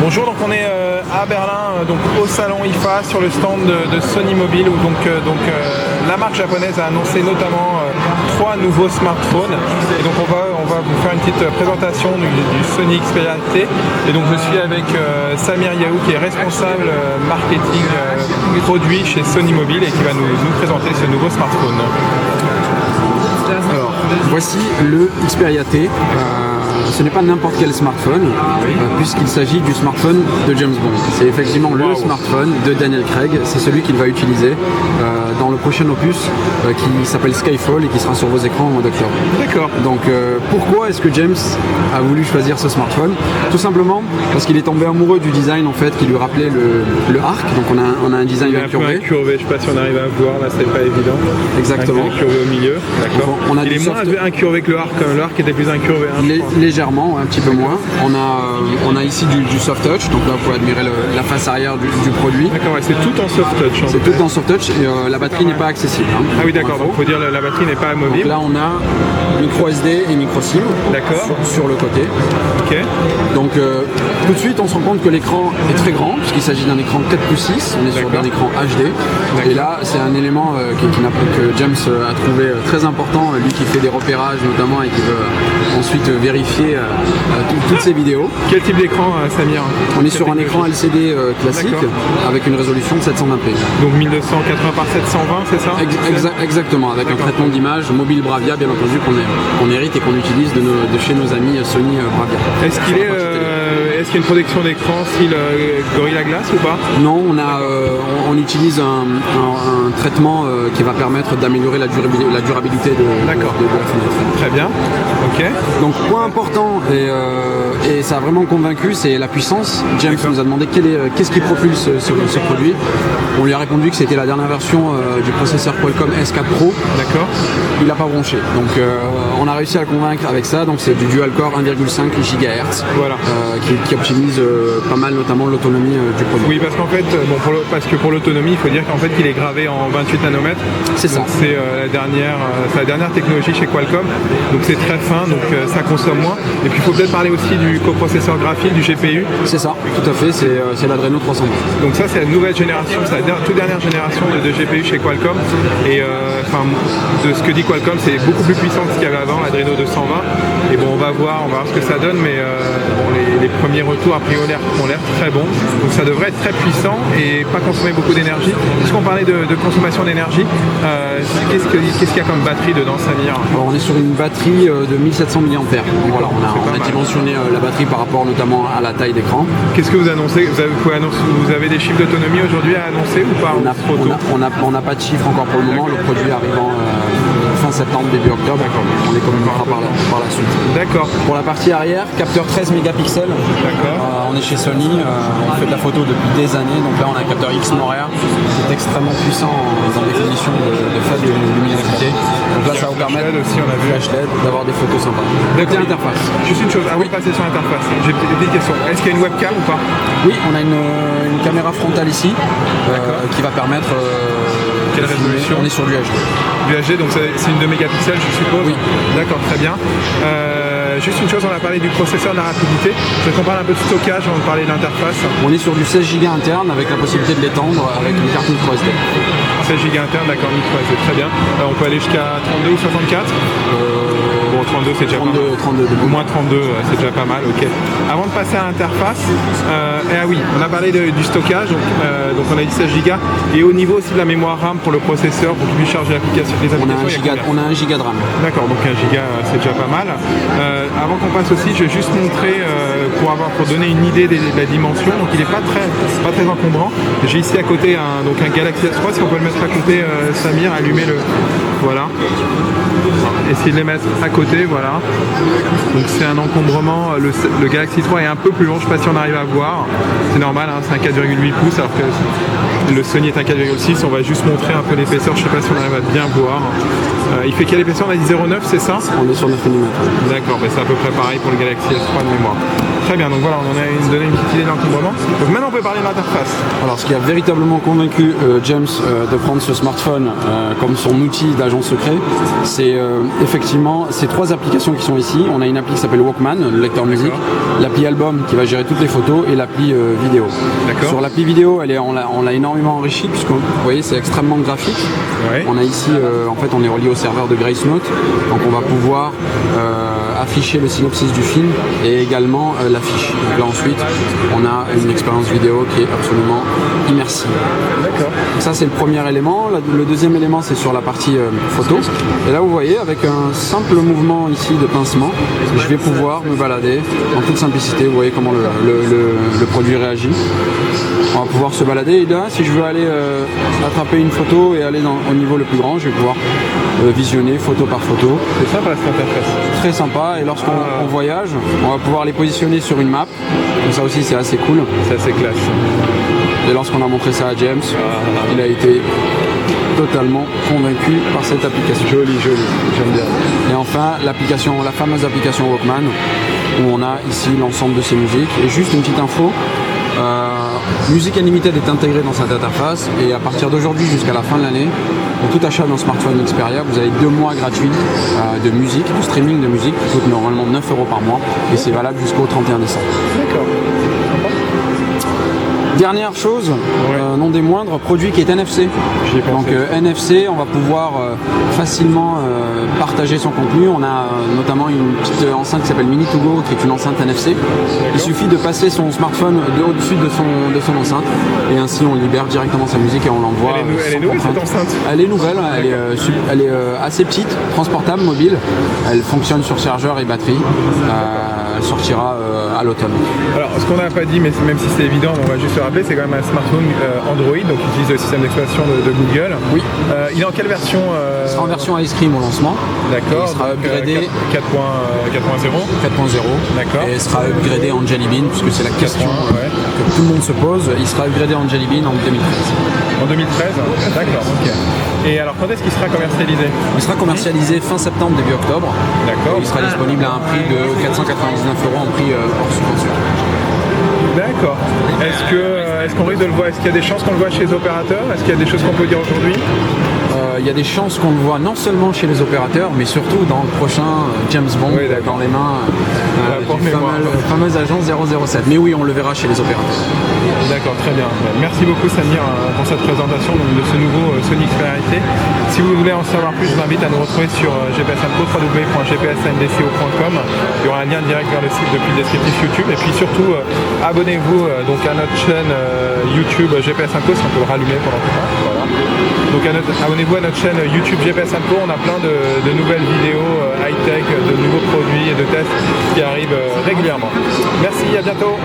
Bonjour, donc on est à Berlin, donc au salon IFA sur le stand de Sony Mobile où la marque japonaise a annoncé notamment 3 nouveaux smartphones. Et donc on va vous faire une petite présentation du Sony Xperia T. Et donc je suis avec Samir Yaou qui est responsable marketing produit chez Sony Mobile et qui va nous présenter ce nouveau smartphone. Alors, voici le Xperia T. Ce n'est pas n'importe quel smartphone, puisqu'il s'agit du smartphone de James Bond. C'est effectivement le smartphone de Daniel Craig. C'est celui qu'il va utiliser dans le prochain opus qui s'appelle Skyfall et qui sera sur vos écrans au mois d'octobre. D'accord. Donc pourquoi est-ce que James a voulu choisir ce smartphone? Tout simplement parce qu'il est tombé amoureux du design en fait qui lui rappelait le arc. Donc on a un design incurvé. Je sais pas si on arrive à voir, là c'est pas évident. Exactement. Incurvé au milieu. D'accord. Il est moins incurvé que le arc. Le arc était plus incurvé. Légèrement, un petit peu moins. On a ici du soft touch, donc là vous pouvez admirer la face arrière du produit. D'accord, ouais, c'est tout en soft touch. C'est tout en soft touch et la batterie n'est pas accessible. Hein, ah oui d'accord, donc il faut dire la batterie n'est pas amovible. Donc là on a micro SD et micro SIM sur le côté. Ok. Donc tout de suite on se rend compte que l'écran est très grand puisqu'il s'agit d'un écran 4:6, on est sur un écran HD. Et là c'est un élément que James a trouvé très important, lui qui fait des repérages notamment et qui veut ensuite vérifier toutes ces vidéos. Quel type d'écran, Samir? On est sur un écran LCD classique avec une résolution de 720p. Donc 1280 par 720, c'est ça? Exactement, avec un traitement d'image mobile Bravia, bien entendu, qu'on hérite et qu'on utilise de chez nos amis Sony Bravia. Est-ce qu'il y a une protection d'écran style Gorilla Glass ou pas? Non, on utilise un traitement qui va permettre d'améliorer la durabilité de la fenêtre. Très bien, ok. Donc point important, et ça a vraiment convaincu, c'est la puissance. James nous a demandé qu'est-ce qui propulse ce produit. On lui a répondu que c'était la dernière version du processeur Qualcomm S4 Pro. D'accord. Il n'a pas bronché. Donc on a réussi à le convaincre avec ça. Donc c'est du dual core 1,5 GHz qui optimise pas mal notamment l'autonomie du produit. Oui, parce qu'en fait, parce que pour l'autonomie, il faut dire qu'en fait qu'il est gravé en 28 nanomètres. C'est ça. C'est la dernière technologie chez Qualcomm. Donc c'est très fin, donc ça consomme moins. Et puis il faut peut-être parler aussi du coprocesseur graphique, du GPU. C'est ça, tout à fait, c'est l'Adreno 320. Donc ça c'est la nouvelle génération, c'est la toute dernière génération de GPU chez Qualcomm. Et de ce que dit Qualcomm, c'est beaucoup plus puissant que ce qu'il y avait avant, l'Adreno 220. Et bon, on va voir ce que ça donne, mais les premiers retours a priori ont l'air très bons. Donc ça devrait être très puissant et pas consommer beaucoup d'énergie. Puisqu'on parlait de consommation d'énergie, qu'est-ce qu'il y a comme batterie dedans, Samir? Alors, on est sur une batterie de 1700 mAh. Donc voilà, on a dimensionné la batterie par rapport notamment à la taille d'écran. Qu'est-ce que vous annoncez? Vous avez des chiffres d'autonomie aujourd'hui à annoncer ou pas? On n'a pas de chiffres encore pour le moment. Le produit arrivant fin septembre, début octobre. On les communiquera par la suite. D'accord. Pour la partie arrière, capteur 13 mégapixels. D'accord. On est chez Sony, on fait de la photo depuis des années. Donc là, on a un capteur X-Noraire qui est extrêmement puissant dans les conditions de faible luminosité. Donc là, ça va vous permettre aussi, on a vu flash LED, d'avoir des photos sympas. Côté interface. Juste une chose, avant de passer sur l'interface, j'ai des questions. Est-ce qu'il y a une webcam ou pas? Oui, on a une caméra frontale ici qui va permettre. Quelle résolution? On est sur du HD. Du HD, donc c'est une 2 mégapixels, je suppose? Oui. D'accord, très bien. Juste une chose, on a parlé du processeur, de la rapidité. Je vais qu'on parle un peu de stockage avant de parler de l'interface. On est sur du 16 Go interne avec la possibilité de l'étendre avec une carte micro SD. 16 Go interne, d'accord, micro SD, très bien. On peut aller jusqu'à 32 ou 64 Bon, 32 c'est déjà 32, pas mal. 32. Au moins 32, c'est déjà pas mal, ok. Avant de passer à l'interface, oui, on a parlé du stockage, donc on a dit 16 Go. Et au niveau aussi de la mémoire RAM pour le processeur, pour qu'il puisse charger les applications. On a 1 Go de RAM. D'accord, donc 1 Go c'est déjà pas mal. Avant qu'on passe aussi, je vais juste montrer pour donner une idée de la dimension. Donc il n'est pas très encombrant. J'ai ici à côté un Galaxy S3, si on peut le mettre à côté, Samir, allumer le. Voilà. Essayer de les mettre à côté, voilà. Donc c'est un encombrement. Le Galaxy 3 est un peu plus long, je ne sais pas si on arrive à voir. C'est normal, hein, c'est un 4,8 pouces alors que le Sony est un 4,6. On va juste montrer un peu l'épaisseur, je ne sais pas si on arrive à bien voir. Il fait quelle épaisseur? On a dit 0,9, c'est ça? On est sur 9 mm. D'accord, c'est à peu près pareil pour le Galaxy S3 de mémoire. Très bien, donc voilà, on en a donné une petite idée de l'encombrement. Donc maintenant on peut parler de l'interface. Alors ce qui a véritablement convaincu James de prendre ce smartphone comme son outil d'agent secret, c'est effectivement ces 3 applications qui sont ici. On a une appli qui s'appelle Walkman, le lecteur musique, l'appli album qui va gérer toutes les photos et l'appli vidéo. Sur l'appli vidéo, on l'a énormément enrichi puisque vous voyez c'est extrêmement graphique. Ouais. On a ici, en fait on est relié au serveur de Grace Note, donc on va pouvoir afficher le synopsis du film et également l'affiche. Donc là ensuite on a une expérience vidéo qui est absolument immersive. D'accord. Ça c'est le premier élément. Le deuxième élément c'est sur la partie photo. Et là vous voyez avec un simple mouvement ici de pincement, je vais pouvoir me balader en toute simplicité. Vous voyez comment le produit réagit. On va pouvoir se balader et là si je veux aller attraper une photo et aller au niveau le plus grand, je vais pouvoir visionner photo par photo. C'est sympa cette interface. Très sympa, et lorsqu'on voyage, on va pouvoir les positionner sur une map. Donc ça aussi c'est assez cool. C'est assez classe. Et lorsqu'on a montré ça à James, il a été totalement convaincu par cette application. Joli, j'aime bien. Et enfin la fameuse application Walkman, où on a ici l'ensemble de ces musiques. Et juste une petite info, Music Unlimited est intégré dans cette interface, et à partir d'aujourd'hui jusqu'à la fin de l'année, pour tout achat d'un smartphone Xperia, vous avez 2 mois gratuits de musique, de streaming de musique, qui coûte normalement 9 € par mois, et c'est valable jusqu'au 31 décembre. D'accord. Dernière chose, non des moindres, produit qui est NFC. Donc NFC, on va pouvoir facilement partager son contenu. On a notamment une petite enceinte qui s'appelle Mini2Go, qui est une enceinte NFC. Il suffit de passer son smartphone au-dessus de son enceinte, et ainsi on libère directement sa musique et on l'envoie. Elle est nouvelle cette enceinte? Elle est nouvelle, elle est assez petite, transportable, mobile. Elle fonctionne sur chargeur et batterie. Elle sortira à l'automne. Alors ce qu'on n'a pas dit, mais même si c'est évident, on va juste le rappeler, c'est quand même un smartphone Android, donc il utilise le système d'exploitation de Google. Oui. Il est en quelle version Il sera en version Ice Cream au lancement. D'accord. Il sera upgradé 4.0. 4.0. D'accord. Et il sera upgradé en Jelly Bean, puisque c'est la question que tout le monde se pose. Il sera upgradé en Jelly Bean en 2013. En 2013. D'accord. Ok. Et alors quand est-ce qu'il sera commercialisé? Il sera commercialisé fin septembre, début octobre. D'accord. Il sera disponible à un prix de 499 € en prix hors subvention. D'accord. Est-ce qu'on risque de le voir? Est-ce qu'il y a des chances qu'on le voit chez les opérateurs? Est-ce qu'il y a des choses qu'on peut dire aujourd'hui? Il y a des chances qu'on le voit non seulement chez les opérateurs, mais surtout dans le prochain James Bond, dans les mains du fameux agent 007. Mais oui, on le verra chez les opérateurs. D'accord, très bien. Merci beaucoup Samir pour cette présentation de ce nouveau Sony Xperia T. Si vous voulez en savoir plus, je vous invite à nous retrouver sur GPS Info, www.gpsndco.com. Il y aura un lien direct vers le site depuis le descriptif YouTube. Et puis surtout, abonnez-vous donc à notre chaîne YouTube GPS Info, si on peut le rallumer pendant tout le temps. Voilà. Donc abonnez-vous à notre chaîne YouTube GPS Info, on a plein de nouvelles vidéos high-tech, de nouveaux produits et de tests qui arrivent régulièrement. Merci, à bientôt.